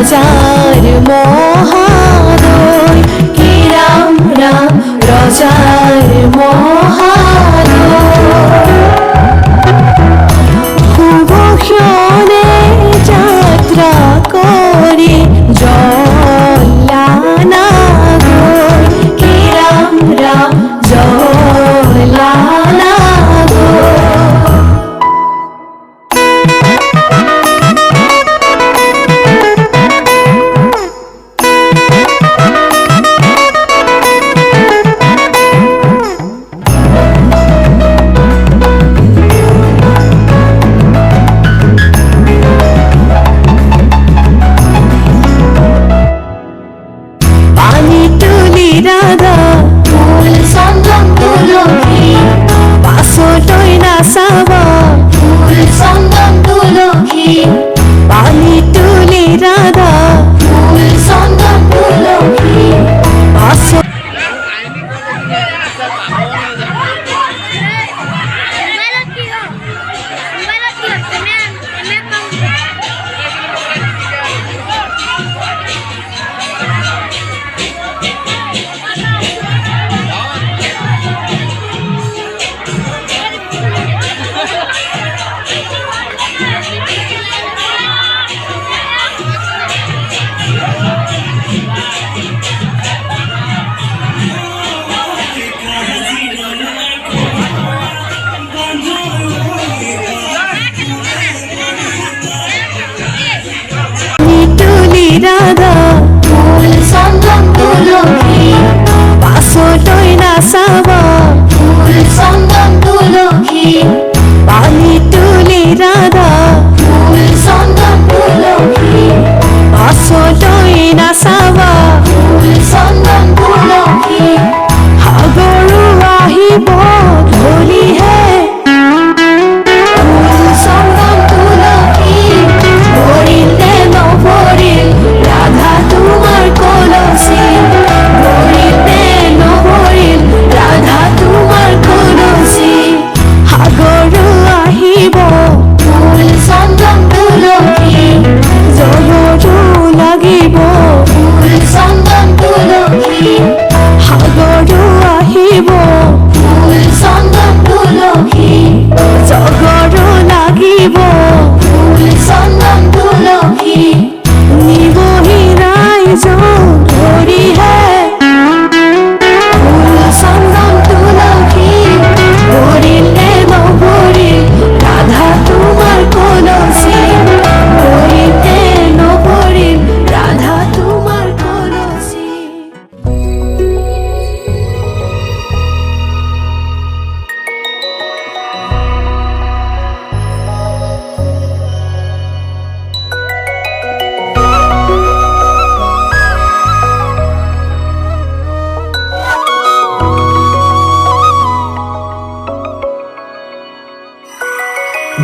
Roger মহাদয় কি Ram Ram Roger মহাদয় ভুবনে যাত্রা করে জলানা গো কি রাম রাম জলানা গো রাধা ফুল সঙ্গম তুলসী বাসটই নাসাবা ফুল সঙ্গম তুলসী পানি তুলি রাধা ফুল সঙ্গম তুলসী বাস রাধা ফুল সঙ্গম তুলসী বাসটই নাসাবা ফুল সঙ্গম তুলসী পানি তুলি রাধা ফুল সঙ্গম তুলসী বাসটই নাসাবা ফুল সঙ্গম তুলসী সাগৰু আহিব ধৰিহে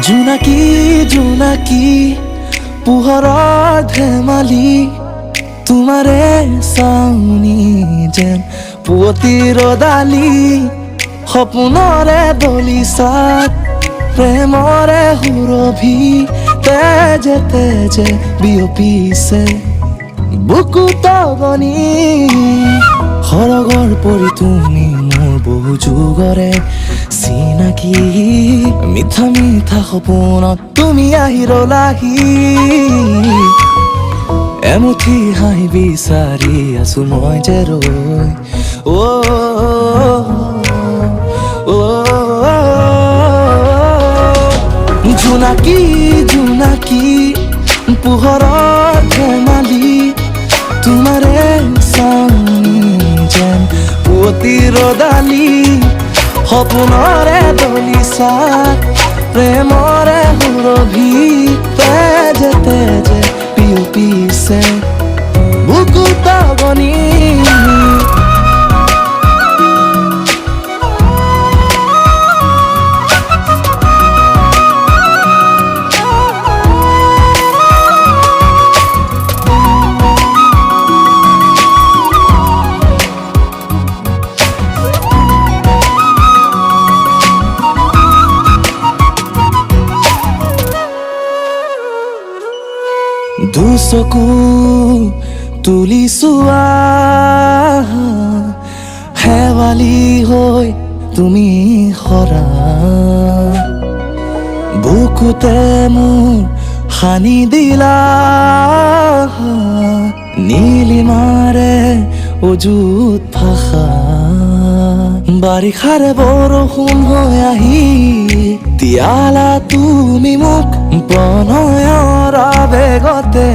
জোনাকী জোনাকী পোহৰৰ ধেমালি তোমাৰে চাউনি যেন পুৱতি ৰদালি সপোনৰে দলিচাত প্ৰেমৰে সুৰভি তেজে তেজে বিয়পিছে বুকুত বনি সৰগৰ পৰি তুমি মোৰ বহু যুগৰে চিনাকি মিঠা মিঠা সপোনত তুমি আহি ৰলাহি এমুঠি হাঁহি বিচাৰি আছো মই যে ৰৈ জোনাকী জোনাকী পোহৰৰ ধেমালি তোমাৰে চাউনি যেন পুৱতি ৰদালি সপোনৰে দলিচাত প্ৰেমৰে সুৰভি তেজে তেজে বিয়পিছে বুকুত বনি দুচকু তুলি চোৱা শেৱালি হৈ তুমি সৰা বুকুতে মোৰ সানি দিলা নীলিমাৰে অযুত ভাষা বাৰিষাৰে বৰষুণ হৈ আহি তিয়ালা তুমি মোক প্ৰণয়ৰ আবেগতে